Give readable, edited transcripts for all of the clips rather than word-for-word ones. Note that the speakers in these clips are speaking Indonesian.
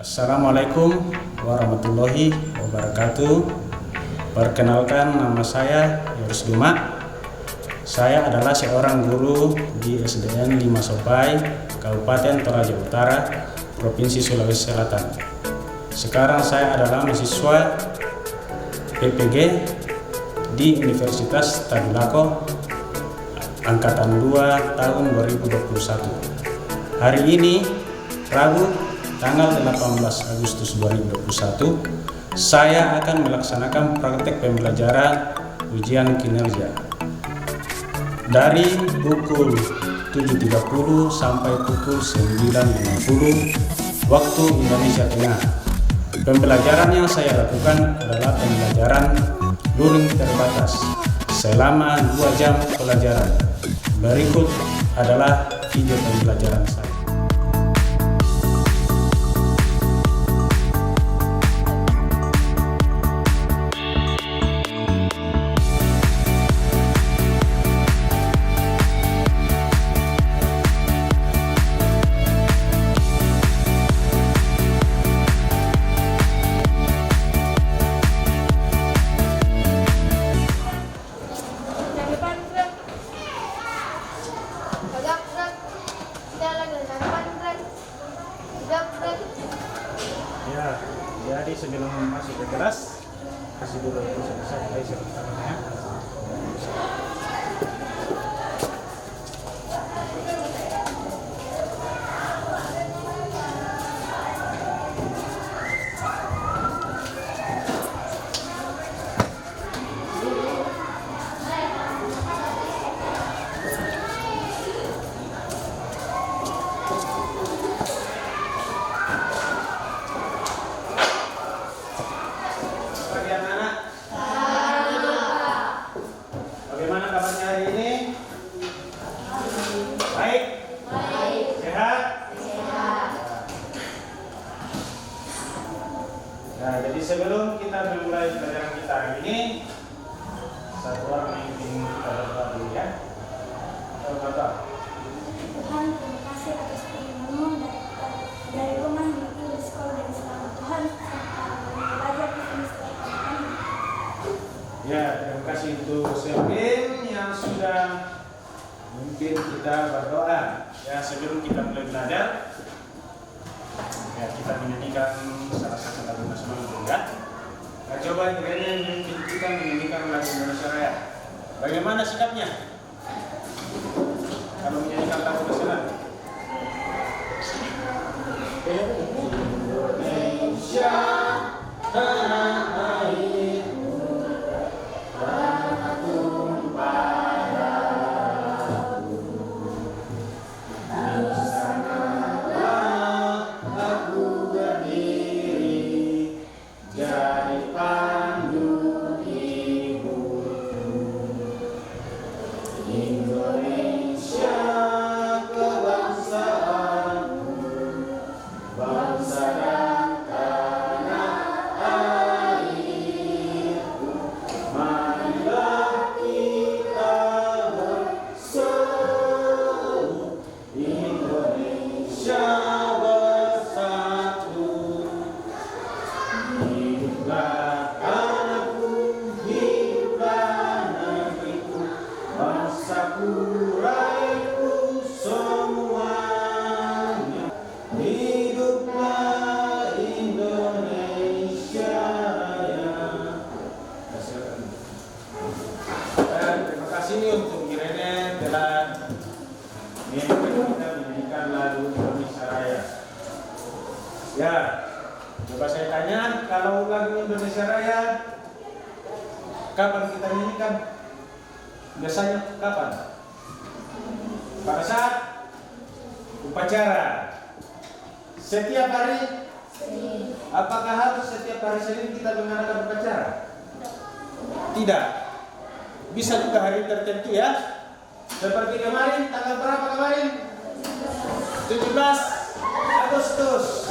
Assalamualaikum warahmatullahi wabarakatuh. Perkenalkan, nama saya Yoris Duma. Saya adalah seorang guru di SDN 5 Sopai, Kabupaten Toraja Utara, Provinsi Sulawesi Selatan. Sekarang saya adalah mahasiswa PPG di Universitas Tadulako, Angkatan 2 tahun 2021. Hari ini, Rabu, tanggal 18 Agustus 2021, saya akan melaksanakan praktek pembelajaran ujian kinerja dari pukul 7.30 sampai pukul 9.50 waktu Indonesia Tengah. Pembelajaran yang saya lakukan adalah pembelajaran luring terbatas selama 2 jam pelajaran. Berikut adalah video pembelajaran saya. Ya, jadi sebelum masuk ke kelas, kasih dulu selesai tangannya. Bagaimana kabarnya hari ini? Baik? Baik. Sehat? Sehat. Nah, jadi sebelum kita memulai pelajaran kita hari ini, satu orang yang ingin kita berdoa dulu ya. Berdoa. Tuhan, terima kasih atas firman-Mu dari rumah mimpi di sekolah dan selama Tuhan serta belajar di sini sekolah kami. Ya, terima kasih untuk Selvin yang sudah memimpin kita berdoa. Ya, sebelum kita mulai belajar, ya kita menyanyikan salah satu lagu nasional dulu ya. Nah, coba kiranya yang memimpin kita menyanyikan lagu Indonesia Raya. Bagaimana sikapnya kalau menyanyikan lagu nasional? Indonesia tanah airku, tanah tumpah darahku. Di sanalah aku berdiri, jadi pandu hidupku. Indonesia kebangsaanku, bangsa dan tanah airku. Marilah kita bersatu, Indonesia bersatu. Hiduplah tanahku, hiduplah negeriku, bangsaku, rakyatku semuanya. Hiduplah Indonesia Raya. Terima kasih untuk Irene telah memimpin kita menyanyikan lagu Indonesia Raya. Ya, coba saya tanya, kalau lagu Indonesia Raya kapan kita nyanyikan? Biasanya kapan? Pada saat upacara. Setiap hari? Apakah harus setiap hari Senin kita mengadakan upacara? Tidak. Bisa juga hari tertentu ya. Seperti kemarin, tanggal berapa kemarin? 17 Agustus.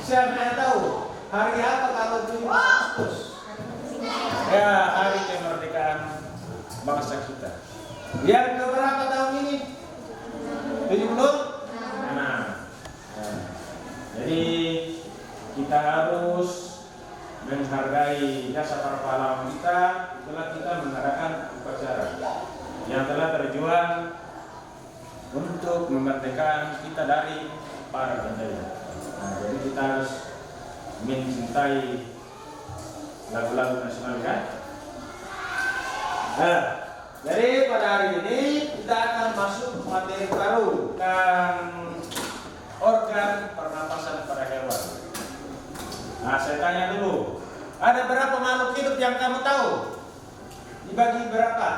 Siapa yang tahu hari apa kalau 17 Agustus? Ya, hari kemerdekaan bangsa kita. Yang keberapa tahun ini? 70? Nah, jadi kita harus menghargai jasa para pahlawan kita setelah kita mengadakan upacara yang telah berjuang untuk memerdekakan kita dari para penjajah. Nah, jadi kita harus mencintai lagu-lagu nasional kan? Nah, jadi pada hari ini kita akan masuk materi baru tentang organ pernapasan pada hewan. Nah, saya tanya dulu, ada berapa makhluk hidup yang kamu tahu? Dibagi berapa?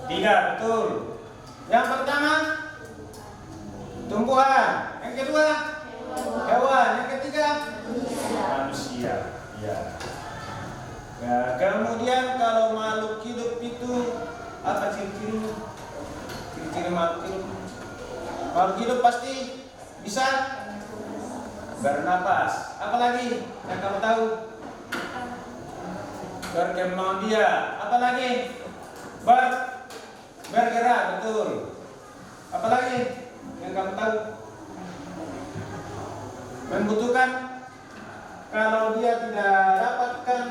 3, betul. Yang pertama, tumbuhan. Yang kedua, hewan. Yang ketiga, manusia. Ya. Nah, kemudian kalau makhluk hidup itu apa ciri-cirinya? Ciri-ciri makhluk hidup. Makhluk hidup pasti bisa bernapas. Apalagi yang kamu tahu? Berkembang dia. Apalagi? Bergerak, betul. Apalagi yang kamu tahu? Membutuhkan. Kalau dia tidak dapatkan,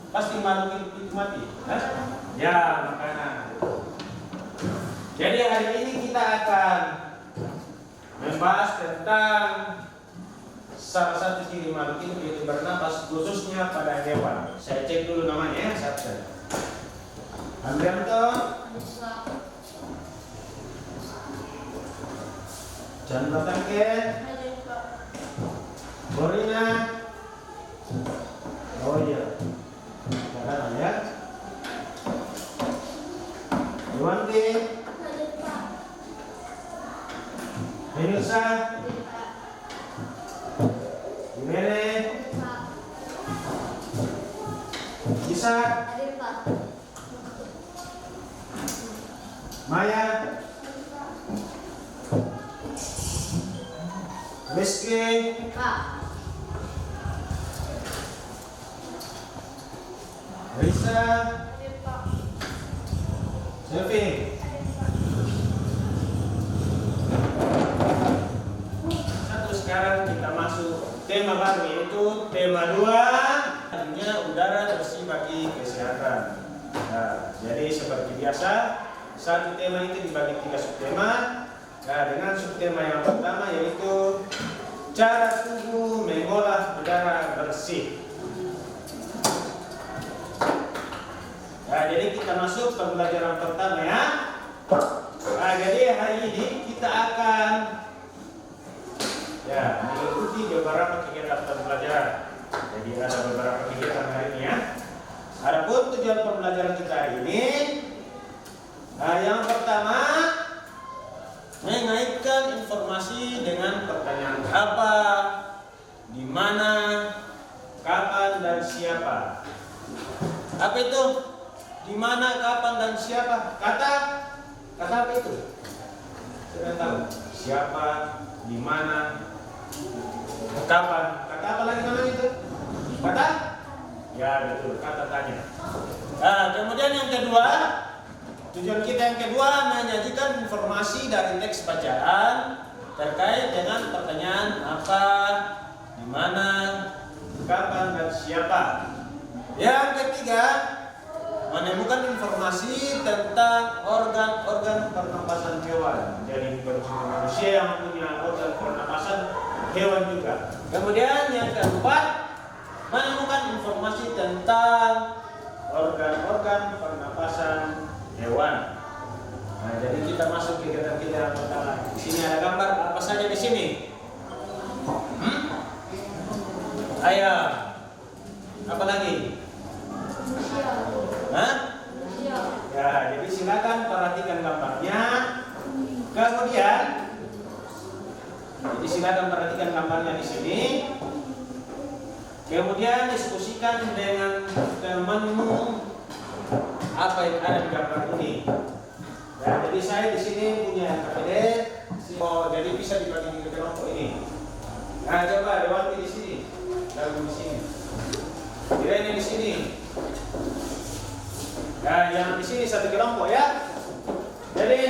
pasti makhluk hidup itu mati. Hah? Ya, makanan. Jadi hari ini kita akan membahas tentang salah satu ciri makhluk hidup yaitu bernapas, khususnya pada hewan. Saya cek dulu namanya ya, siapa? Andrianto, Chandra Tangke, Borina. Oh iya, sekarang ya. Iwanti, Minusa, Imene, Isa, Maya, Rizky, Risa, Selvi. Satu, sekarang kita masuk tema baru yaitu tema 2, dunia udara bersih bagi kesehatan. Nah, jadi seperti biasa satu tema itu dibagi 3 subtema. Nah, dengan subtema yang pertama yaitu cara tubuh mengolah udara bersih. Nah, jadi kita masuk pembelajaran pertama ya. Nah, jadi hari ini kita akan mengikuti beberapa kegiatan pembelajaran. Jadi ada beberapa kegiatan hari ini ya. Adapun tujuan pembelajaran kita hari ini, yang pertama mengaitkan informasi dengan pertanyaan apa, di mana, kapan dan siapa. Apa itu? Di mana, kapan dan siapa? Kata apa itu? Sudah tahu? Siapa, di mana, kapan? Kata apa lagi namanya itu? Kata? Ya betul, kata tanya. Nah, kemudian yang kedua, tujuan kita yang kedua menyajikan informasi dari teks bacaan terkait dengan pertanyaan apa, di mana, kapan dan siapa. Yang ketiga, menemukan informasi tentang organ-organ pernapasan hewan. Jadi bukan cuma manusia yang punya organ pernapasan, hewan juga. Kemudian yang keempat, menemukan informasi tentang organ-organ pernapasan hewan. Nah, jadi kita masuk ke kegiatan kita yang pertama. Di sini ada gambar apa saja di sini? Ayam. Apa lagi? Hah? Ya, jadi silakan perhatikan gambarnya. Kemudian, jadi silakan perhatikan gambarnya di sini. Kemudian diskusikan dengan temanmu apa yang ada di gambar ini. Ya, jadi saya di sini punya KPD. Oh, jadi bisa dibagi di kelompok ini. Nah, coba lewati di sini. Lalu di sini. Kira-kira di sini. Nah, yang di sini satu kelompok ya. Jadi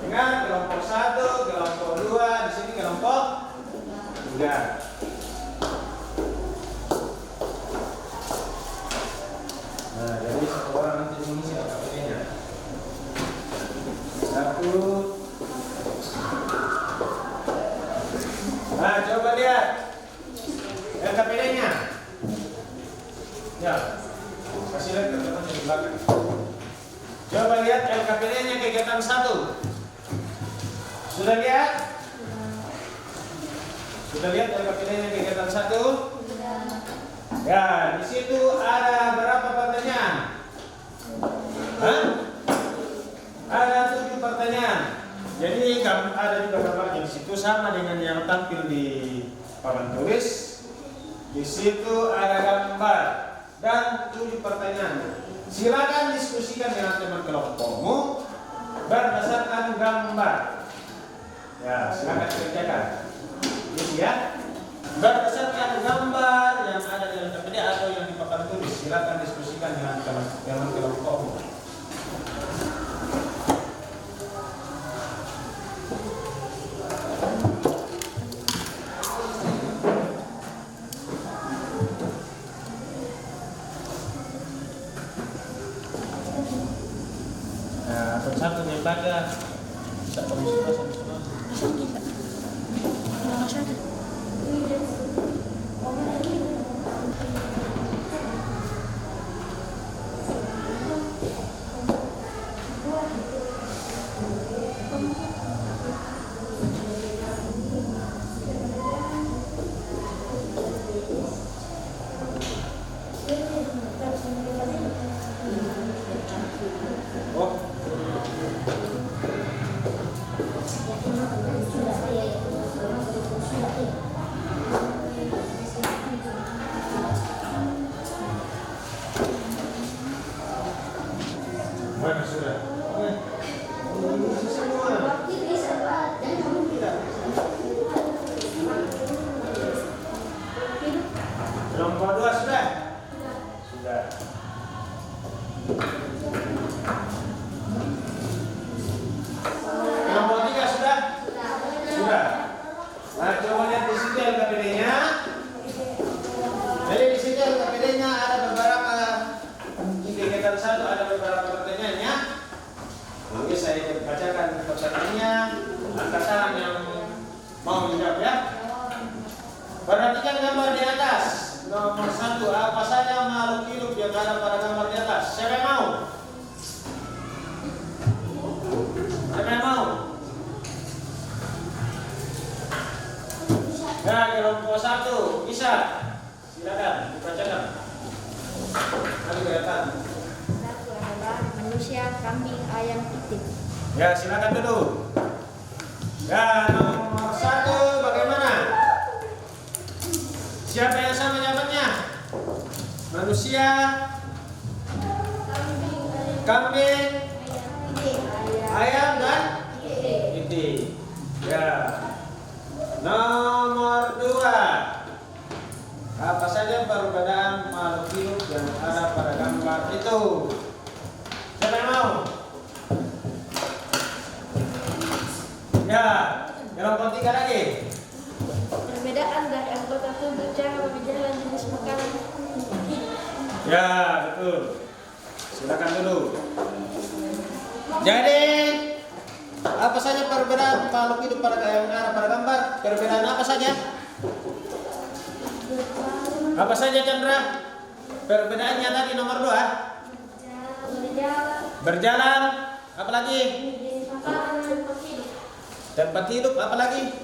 dengan kelompok 1, kelompok 2, di sini kelompok 3. satu. Nah, coba lihat LKPD-nya. Ya, kasih lihat ke teman di belakang. Coba lihat LKPD-nya kegiatan 1. Sudah lihat? Sudah lihat LKPD-nya kegiatan 1? Ya, di situ ada berapa pertanyaan? Hah? Ada 7 pertanyaan. Jadi ada juga gambarnya di situ sama dengan yang tampil di papan tulis. Di situ ada gambar dan 7 pertanyaan. Silakan diskusikan dengan teman kelompokmu berdasarkan gambar. Ya, silakan kerjakan. Ini ya. Berdasarkan gambar yang ada di LKPD atau yang di papan tulis, silakan diskusikan dengan teman kelompokmu. Nah, satu membaca bisa komisi sama. Mana sudah? Nomor 2 sudah? Sudah. Nomor 3 sudah? Sudah. Nah, coba lihat di situ LKPD-nya. Jadi di situ LKPD-nya ada beberapa, di kegiatan 1 ada beberapa pertanyaannya. Oke, saya bacakan pertanyaannya. Angkat tangan yang mau menjawab ya. Perhatikan gambar di atas. Nomor 1, apa saja makhluk hidup yang ada pada gambar di atas? Siapa yang mau? Siapa yang mau? Ya, kelompok 1, bisa. Silakan dibacakan. Mari kelihatan. 1 adalah manusia, kambing, ayam, itik. Ya, silakan dulu. Ya, nomor 1 bagaimana? Siapa yang sama jawabannya? Manusia, kambing, ayam dan itik. Ya. Nomor 2. Apa saja perbedaan makhluk hidup yang ada pada gambar itu? Siapa yang mau? Ya, kelompok 3 lagi. Perbedaan dari anggota tubuh, cara berjalan, jenis makanan. Ya, betul. Silakan dulu. Jadi, apa saja perbedaan makhluk hidup pada yang ada pada gambar? Perbedaan apa saja? Apa saja, Chandra? Perbedaannya tadi nomor 2. Berjalan. Apa lagi? Tempat hidup. Apa lagi?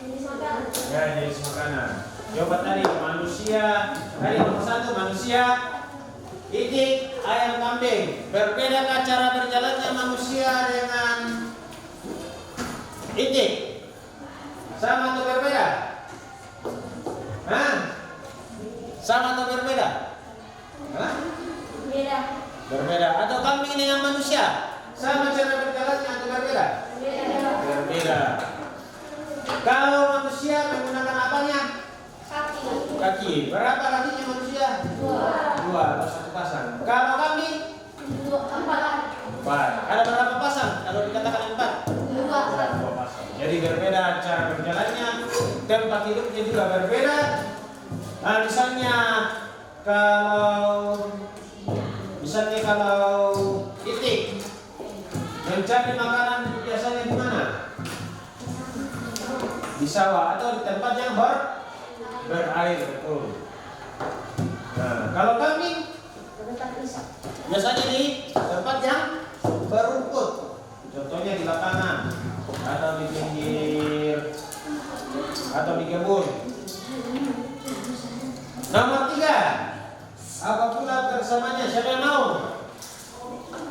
Ya, jenis makanan. Coba tadi manusia. Tadi nomor 1 manusia, itik, ayam, kambing. Berbedakah cara berjalannya manusia dengan itik? Sama atau berbeda? Hah? Sama atau berbeda? Hah? Beda. Berbeda. Atau kambing dengan manusia? Sama cara berjalannya atau berbeda? Berbeda. Kalau manusia menggunakan apanya? Kaki. Berapa kakinya manusia? 2 atau 1 pasang. Kalau kambing? 4. Ada berapa pasang? Kalau dikatakan 4? 2 pasang. Jadi berbeda cara berjalannya, tempat hidupnya juga berbeda. Nah, misalnya kalau itik mencari makanan biasanya di mana? sawah atau di tempat yang berair, betul. Nah, kalau kambing biasanya di tempat yang berumput, contohnya di lapangan atau di pinggir atau di kebun. Nomor 3, apa pula bersamanya? Siapa yang mau?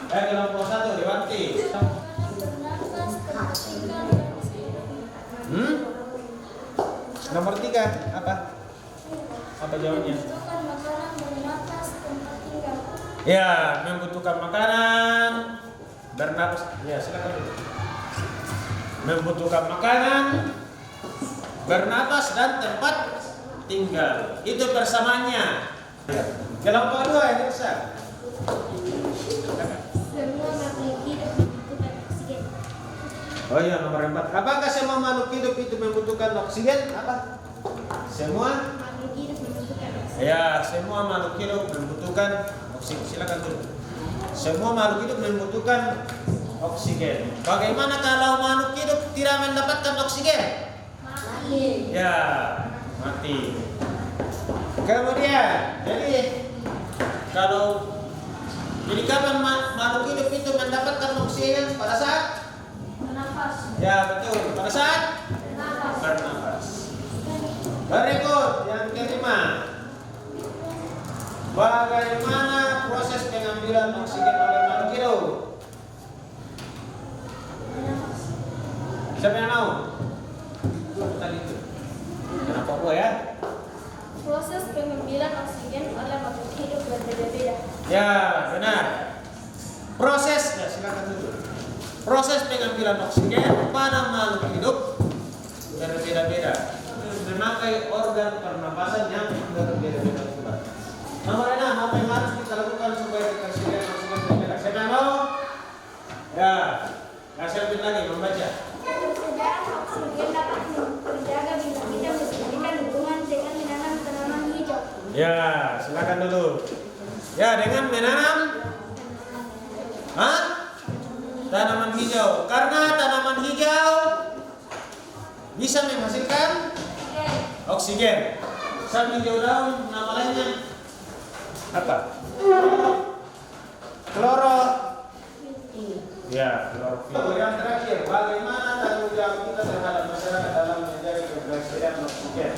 Kelompok 1, Dewanti. Nomor 3 apa? Apa jawabannya? Membutuhkan makanan bernapas tempat tinggal. Ya, membutuhkan makanan, bernapas. Ya, silakan dulu. Membutuhkan makanan, bernapas dan tempat tinggal. Itu bersamanya. Ya. Kelompok 2 yang besar. Semua makhluk hidup membutuhkan oksigen. Oh iya, nomor 4. Apakah semua makhluk hidup itu membutuhkan oksigen? Apa? Semua? Makhluk hidup membutuhkan oksigen. Ya, semua makhluk hidup membutuhkan oksigen. Silakan dulu. Semua makhluk hidup membutuhkan oksigen. Bagaimana kalau makhluk hidup tidak mendapatkan oksigen? Mati. Ya, mati. Kemudian, jadi kapan makhluk hidup itu mendapatkan oksigen? Pada saat? Bernafas. Ya, betul. Pada saat? Bernafas. Bernafas. Berikut yang kelima. Bagaimana proses pengambilan oksigen oleh makhluk hidup? Siapa yang mau? Tadi itu. Kenapa gua ya? Proses pengambilan oksigen oleh makhluk hidup berbeda-beda. Ya, benar. Proses, ya silakan dulu. Proses pengambilan oksigen pada makhluk hidup berbeda-beda. Memakai organ pernapasan yang berbeda-beda pula. Nomor 6, apa yang harus kita lakukan supaya oksigen berbeda? Siapa yang mau? Ya, kasih lebih lagi membaca. Ketersediaan oksigen dapat terjaga bila kita menjadikan hubungan dengan menanam tanaman hijau. Ya, silakan dulu. Ya, dengan menanam tanaman hijau. Karena tanaman hijau bisa menghasilkan oksigen. Samping hijau daun, nama lainnya apa? Kloro. Ya, klorofil. Yang terakhir, bagaimana tanggung jawab kita terhadap masyarakat dalam menjaga ketersediaan oksigen?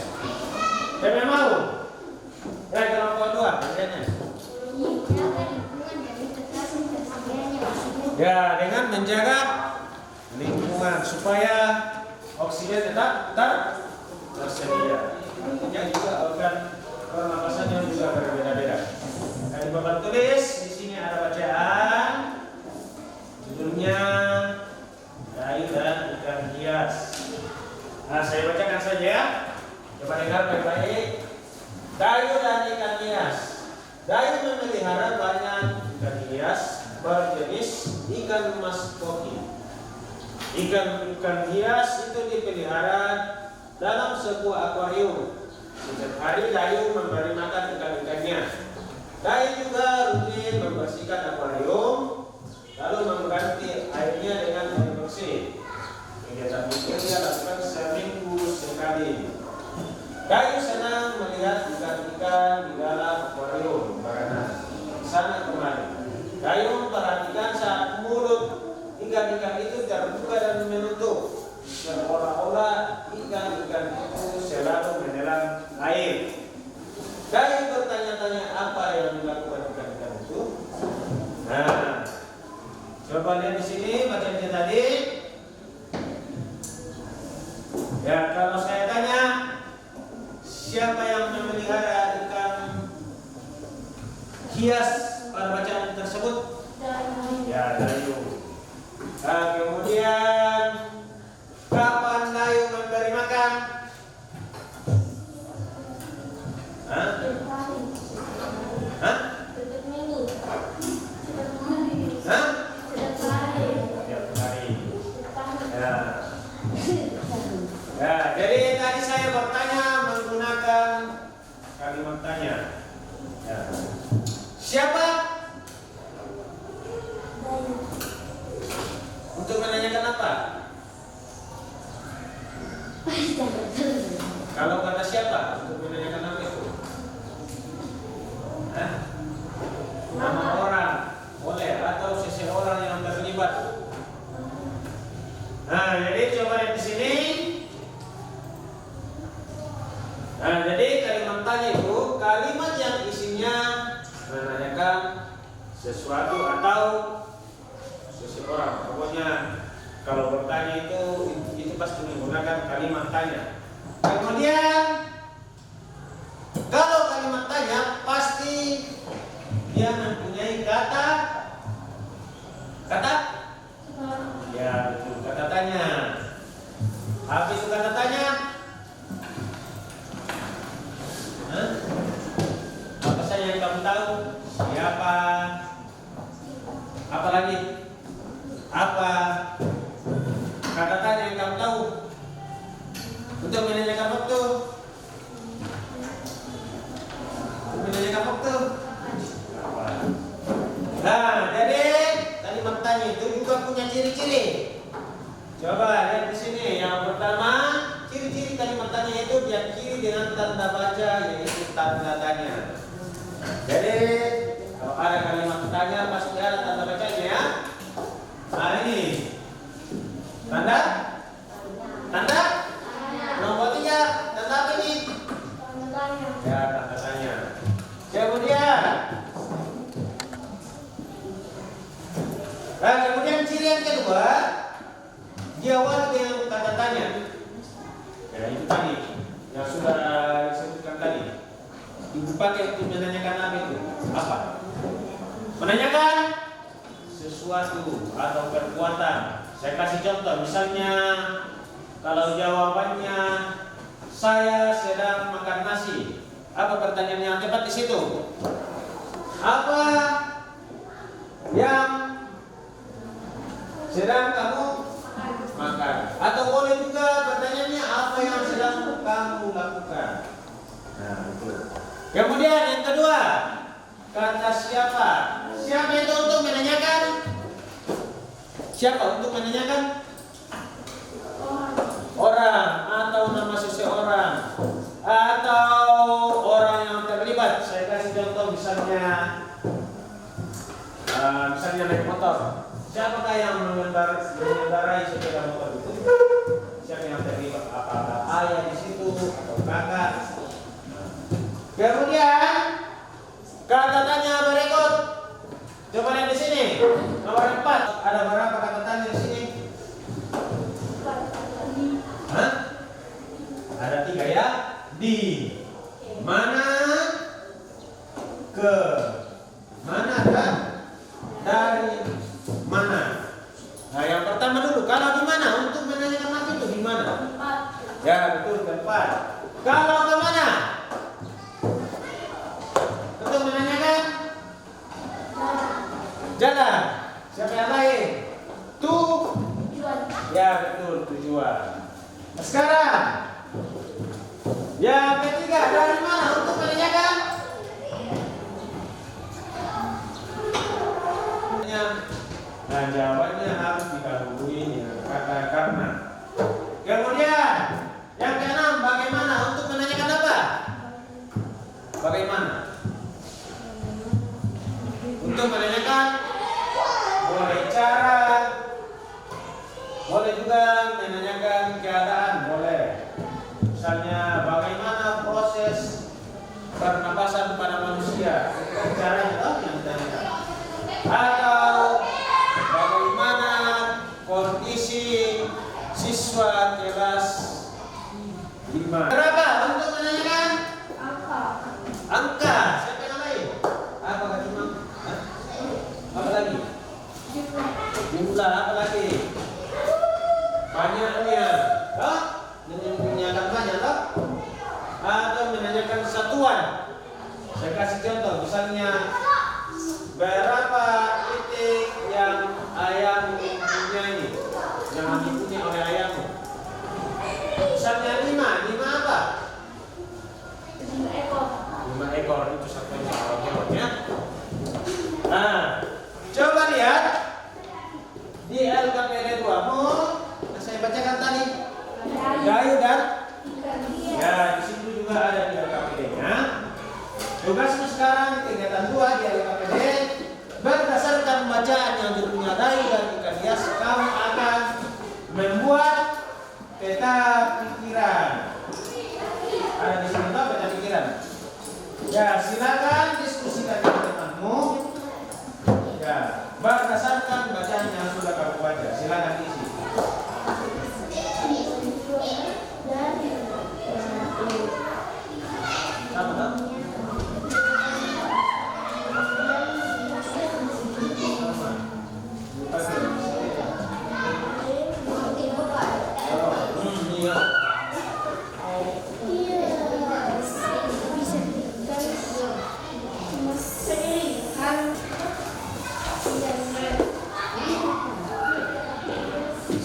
Siapa yang mau? Ya, kelompok 2, bagiannya. Menjaga lingkungan dari kekerasan tersedianya oksigen. Ya, dengan menjaga lingkungan supaya oksigen tetap tersedia. Artinya juga organ pernapasannya juga berbeda-beda. Nah, di papan tulis di sini ada bacaan. Judulnya Dayu dan Ikan Hias. Nah, saya bacakan saja ya. Coba dengar baik-baik. Dayu dan ikan hias. Dayu memelihara banyak ikan hias berjenis ikan mas koki. Ikan hias itu dipelihara dalam sebuah akuarium. Setiap hari Dayu memberi makan ikan-ikannya. Dayu juga rutin membersihkan akuarium, lalu mengganti airnya dengan air bersih. Kegiatan itu dia lakukan seminggu sekali. Dayu senang melihat ikan-ikan di dalam akuarium karena sana kemari. Dayu memperhatikan saat mulut ikan-ikan itu terbuka dan menutup, seolah-olah ikan-ikan itu selalu menelan air. Dayu bertanya-tanya apa yang dilakukan ikan-ikan itu. Nah, coba lihat di sini bacanya tadi. Ya, kalau saya tanya, siapa yang memelihara ikan hias pada bacaan tersebut? Ya, Dayu. Nah, kemudian kapan Dayu memberi makan? Hah? Hah? Hah? Setiap hari. Ya. Ya, jadi tadi saya bertanya menggunakan kalimat tanya. Ya. Siapa? Untuk menanyakan apa? Untuk menanyakan apa itu? Hah? Nama orang boleh atau seseorang yang terlibat. Nah, jadi coba lihat di sini. Nah, jadi kalimat tanya itu kalimat yang isinya menanyakan sesuatu atau seseorang. Pokoknya kalau bertanya itu pasti menggunakan kalimat tanya. Kemudian kalau kalimat tanya pasti dia mempunyai kata ya betul, kata tanya. Apa itu kata tanya? Hah? Apa saja yang kamu tahu? Siapa? Apa lagi? Apa? Kata tanya yang kamu tahu untuk menanyakan waktu. Menanyakan waktu. Nah, jadi kalimat tanya itu juga punya ciri-ciri. Coba lihat di sini. Yang pertama, ciri-ciri kalimat tanya itu diakhiri dengan tanda baca, yaitu tanda tanya. Jadi kalau ada kalimat tanya pasti ada tanda bacanya ya. Nah ini tanda nomor 3, tanda apa ini? Ya, tanda tanya. Kemudian ciri yang kedua, diawali dengan kata tanya. Ya, itu tadi yang sudah disebutkan tadi. Dipakai untuk menanyakan apa itu? Apa? Menanyakan sesuatu atau perbuatan. Saya kasih contoh, misalnya kalau jawabannya saya sedang makan nasi. Apa pertanyaan yang tepat di situ? Apa yang sedang kamu makan? Atau boleh juga pertanyaannya apa yang sedang kamu lakukan? Nah, betul. Kemudian yang kedua, kata siapa? Siapa itu untuk menanyakan? Siapa untuk menanyakan? Orang atau nama seseorang atau orang yang terlibat. Saya kasih contoh misalnya naik motor. Siapakah yang mengendarai sepeda motor itu? Siapa yang terlibat? Apakah ayah di situ atau kakak? Kemudian kata tanya berikut. Coba lihat di sini. Nomor 4. Ada berapa kata tanya di sini? Hah? Ada 3 ya. Di mana, ke mana, dan dari mana. Nah, yang pertama dulu, kalau di mana untuk menanyakan apa itu di mana? Ya, betul, tempat. Kalau ke mana? Untuk menanyakan jalan. Siapa yang lain? Ya, betul, tujuan. Sekarang yang ketiga, dari mana untuk menanyakan? Nah, jawabannya harus didahului dengan kata karena. Kemudian yang keenam, bagaimana untuk menanyakan apa? Bagaimana? Untuk menanyakan boleh cara, boleh juga menanyakan keadaan, boleh. Misalnya bagaimana proses pernapasan pada manusia, caranya tahu yang ditanyakan. Atau bagaimana kondisi siswa kelas 5. Berapa untuk menanyakan? Angka. Siapa yang lain? Apa cuma? Apa lagi? Jumlah. Apa lagi? Banyaknya. Menanyakan banyak tak? Atau menanyakan satuan. Saya kasih contoh, misalnya berapa titik yang ayam mempunyai, yang dipunyai oleh ayammu? Misalnya 5 apa? 5 ekor itu satu ekor ya. Nah, coba lihat di LKPD 2 mau saya bacakan tadi. Gayu dan ya di situ juga juga ada di LKPD-nya. Tugasmu sekarang di kegiatan 2 di LKPD, berdasarkan bacaan yang dipunyai dari ikan hias, kamu akan membuat peta pikiran. Ada di sini toh peta pikiran. Ya, silakan diskusikan dengan temanmu. Ya, berdasarkan bacaan yang sudah kamu baca, silakan isi. Sama toh?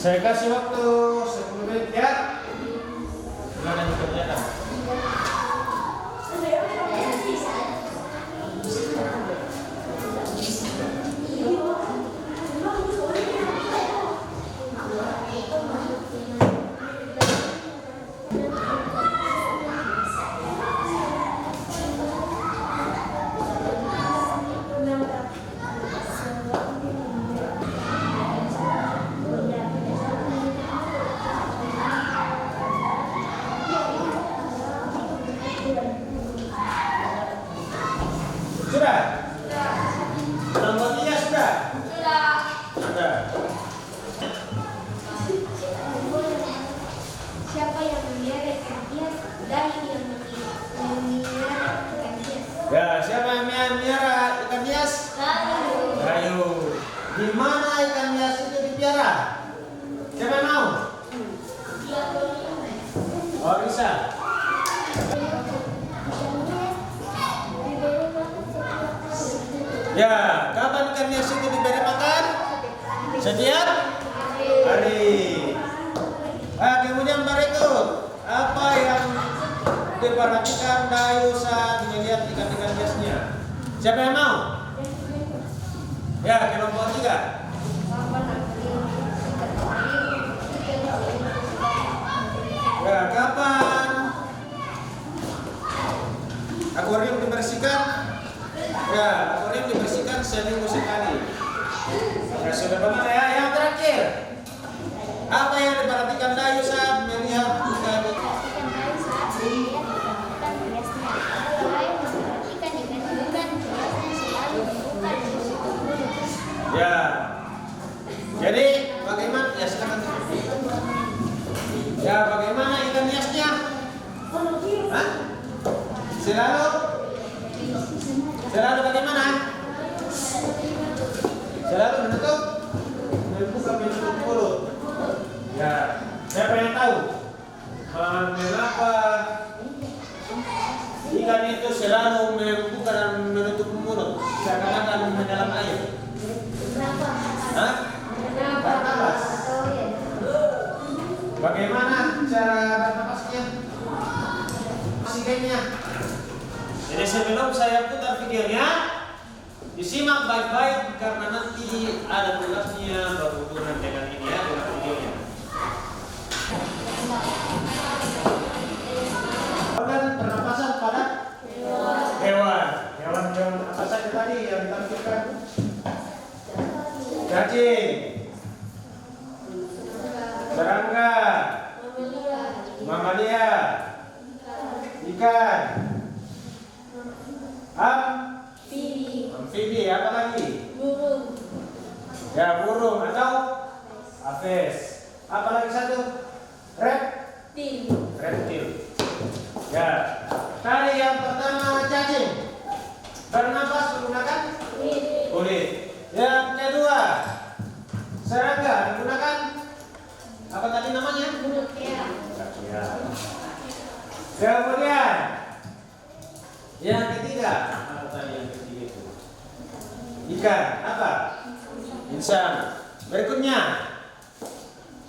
Saya kasih waktu 10 menit ya. Silakan dikerjakan. Sudah? Nomornya sudah? Sudah. Siapa yang memelihara ikan hias dan yang memelihara ikan hias? Ya, siapa yang memelihara ikan hias? Ayo. Di mana ikan hias itu dipiara? Siapa yang mau? Oh, bisa. Ya, kapan ikan hias itu diberi makan? Setiap hari. Kemudian berikut, apa yang diperhatikan Dayu saat melihat ikan-ikan hiasnya? Siapa yang mau? Ya, kelompok 3. Ya, kapan akuarium dibersihkan? Ya, akuarium dibersihkan seminggu sekali. Ya, sudah benar ya. Yang terakhir, apa yang diperhatikan Dayu saat melihat ikan? Ya, jadi bagaimana? Ya, silakan. Ya, bagaimana ikan hiasnya? Hah? Selalu bagaimana? Selalu menutup mulut. Ya, saya pengen tahu mengapa ikan itu selalu membuka dan menutup mulut seakan-akan mendalam air. Hah? Bernapas. Bagaimana cara bernapasnya? Oksigennya. Jadi sebelum saya putar videonya, disimak baik-baik karena nanti ada tugasnya berhubungan dengan ini ya, dengan videonya. Organ pernapasan pada hewan. Hewan apa saja tadi yang ditampilkan? Cacing, serangga, mamalia, ikan, amfibi, apa lagi? Burung. Ya, burung atau aves. Apa lagi satu? Reptil. Ya. Tadi yang pertama cacing. Bernapas menggunakan kulit. Yang kedua, serangga menggunakan apa tadi namanya? Trachea. Kemudian yang ketiga, apa tadi yang ketiga itu? Ikan, apa? Insan. Berikutnya,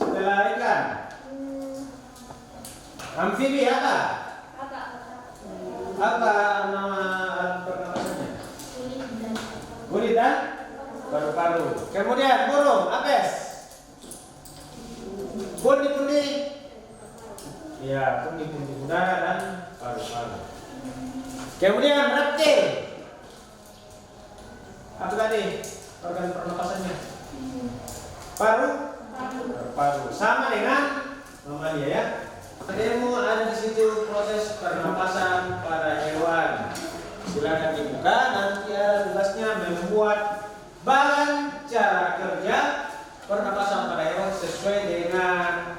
setelah ikan, amfibi apa? Apa nama alat pernapasannya? Kulit dan paru-paru. Kemudian burung, apes. Pundi-pundi. Ya, pundi-pundi udara dan paru-paru. Kemudian reptil. Apa tadi organ pernapasannya? Paru. Paru. Sama dengan mamalia ya. Demo ada di situ proses pernapasan pada hewan. Silakan dibuka. Nanti ada tugasnya membuat bahan cara kerja pernapasan pada hewan sesuai dengan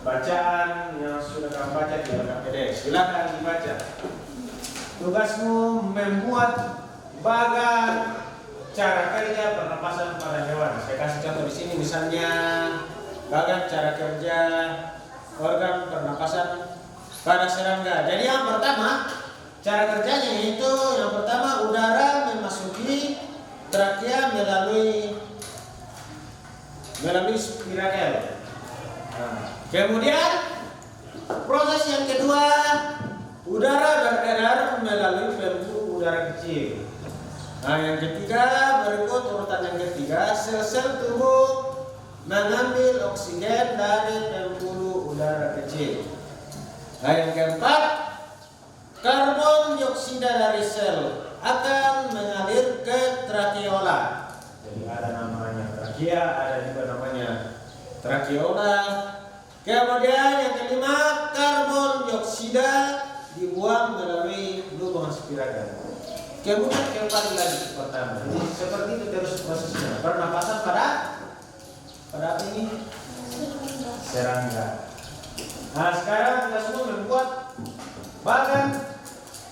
bacaan yang sudah kamu baca di dalam PDF. Silakan dibaca. Tugasmu membuat bagan cara kerja pernapasan pada hewan. Saya kasih contoh di sini misalnya bagan cara kerja organ pernapasan pada serangga. Jadi yang pertama cara kerjanya itu yang pertama udara memasuki trakea melalui spirakel. Kemudian proses yang kedua udara beredar melalui pembuluh udara kecil. Yang ketiga berikut urutan yang ketiga sel-sel tubuh mengambil oksigen dari pembuluh udara kecil. Yang keempat karbon dioksida dari sel akan mengalir ke trakeola. Jadi ada namanya trakea, ada juga namanya trakeola. Kemudian yang kelima karbon dioksida dibuang melalui lubang spirakel. Kemudian kembali lagi ke pertama. Jadi seperti itu terus prosesnya. Pernapasan pada apa ini? Serangga. Nah sekarang kita semua membuat bagan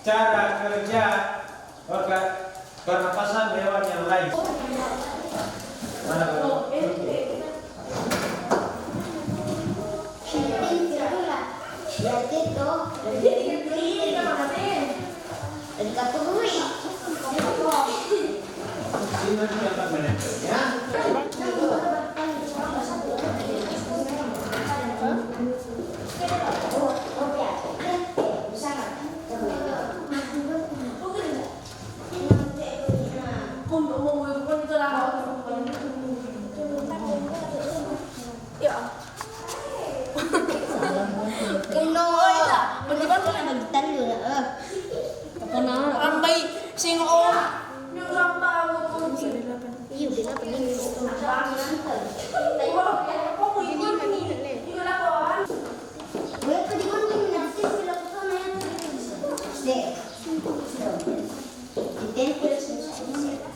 cara kerja organ pernapasan hewan yang lain. Mana ini nanti akan menempelnya.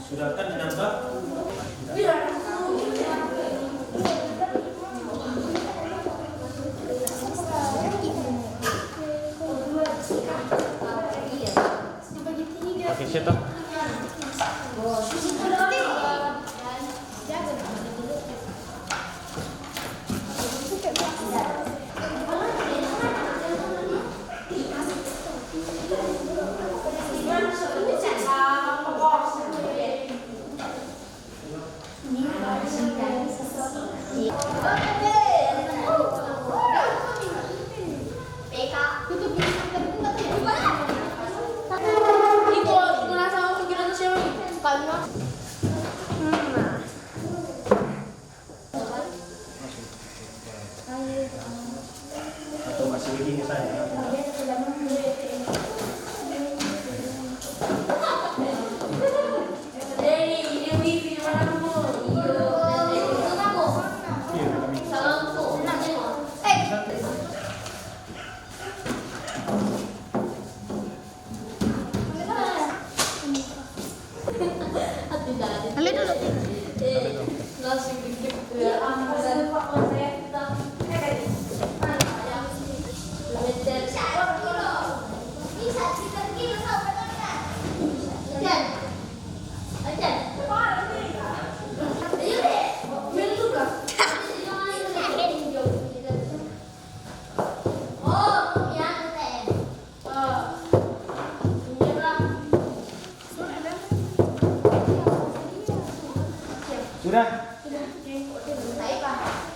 Sudah kan menambah? Oke, siapa? Atau masih begini saja? Sudah?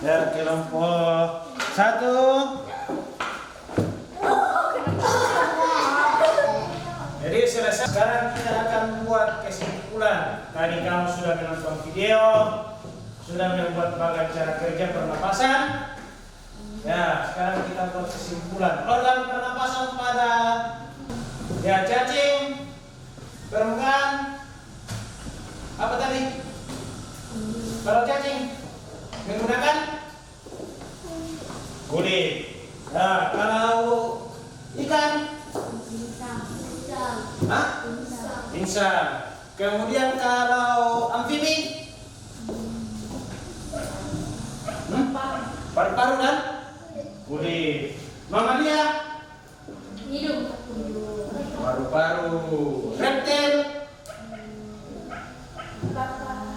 Ya, kelompok 1. Jadi selesai. Sekarang kita akan membuat kesimpulan. Tadi kamu sudah menonton video, sudah membuat bagan cara kerja pernapasan. Ya, sekarang kita buat kesimpulan. Organ pernapasan pada ya cacing, permukaan, apa tadi? Kalau cacing menggunakan kulit. Nah, kalau ikan, hah? Insang. Kemudian kalau amfibi, paru-paru dan kulit. Mamalia, Hidung. paru-paru. Reptil,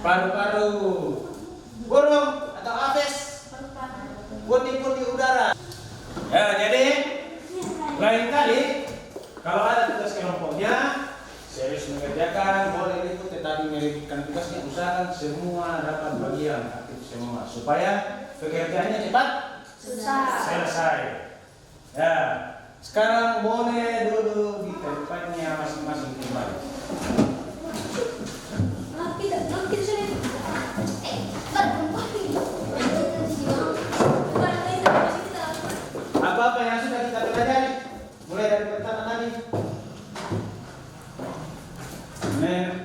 paru-paru. Burung atau apes, pundi-pundi udara. Ya, jadi lain kali kalau ada tugas kelompoknya serius mengerjakan, boleh ikut, tetapi menyelidikkan tugasnya usahakan semua dapat bagian aktif semua supaya pekerjaannya cepat selesai. Ya, sekarang boleh duduk di tempatnya masing-masing kembali. Apa-apa yang sudah kita pelajari, mulai dari pertama tadi,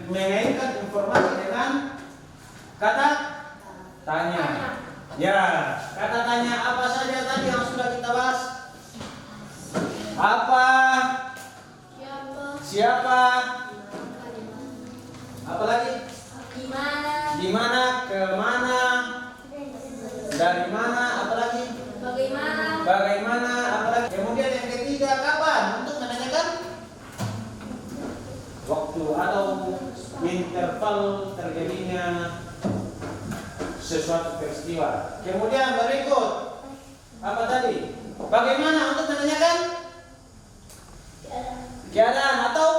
mengaitkan informasi dengan kata tanya. Ya, kata tanya apa saja tadi yang sudah kita bahas? Apa? Siapa? Apa lagi? Di mana? Kemana? Dari mana? Apa lagi? Bagaimana? Apa lagi? Kemudian yang ketiga, kapan? Untuk menanyakan waktu atau interval terjadinya sesuatu peristiwa. Kemudian berikut apa tadi? Bagaimana untuk menanyakan keadaan atau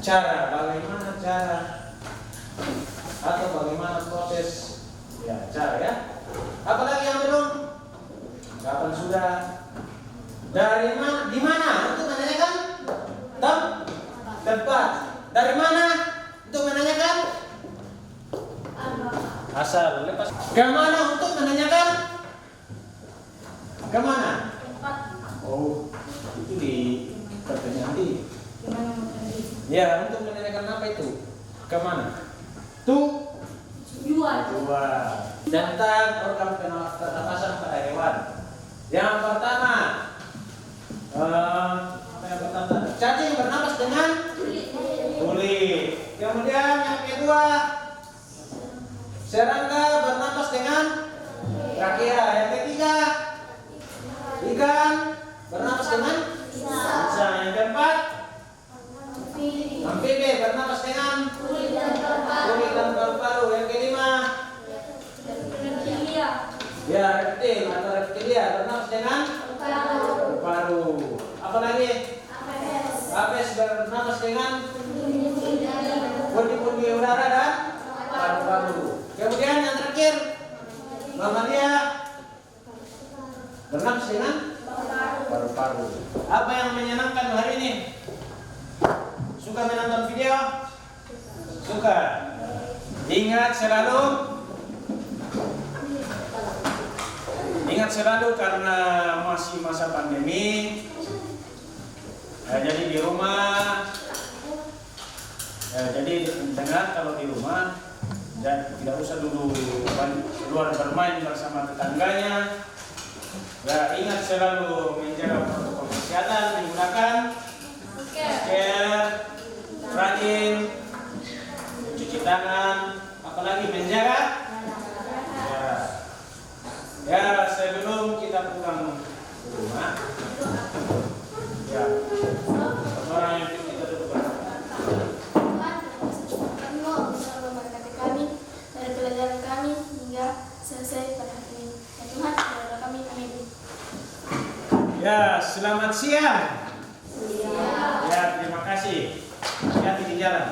cara? Bagaimana cara atau bagaimana proses? Ya, cara ya. Apalagi yang belum? Kapan sudah? Dari mana? Di mana? Untuk menanyakan tempat. Dari mana? Untuk menanyakan asal. Lepas. Kemana? Untuk menanyakan kemana? Oh, itu di pertanyaan ini. Ya, untuk menanyakan apa itu? Kemana? Tujuan. Tentang organ pernapasan pada hewan. Yang pertama, cacing bernapas dengan kulit. Kemudian yang kedua, serangga bernapas dengan trakea. Yang ketiga, ikan bernapas dengan insang. Yang keempat, amfibi bernapas dengan kulit dan paru-paru. Yang kelima, ya reptil atau reptilia bernapas dengan paru. Apa lagi? Apes bernapas dengan pundi-pundi udara dan paru-paru. Kemudian yang terakhir, mamalia bernapas dengan paru-paru. Apa yang menyenangkan hari ini? Suka menonton video? Suka. Ingat selalu karena masih masa pandemi. Jadi di rumah. Jadi dengar kalau di rumah dan tidak usah dulu keluar bermain bersama tetangganya. Ya, ingat selalu menjaga protokol kesehatan, menggunakan masker, rajin cuci tangan, apalagi menjaga. Ya, sebelum kita pulang ke rumah, ya, orang yang kita duduk kami dari pelajaran kami hingga selesai pada hari ini. Ya Tuhan, doa kami, amin. Ya, selamat siang. Ya, terima kasih. Hati-hati di jalan.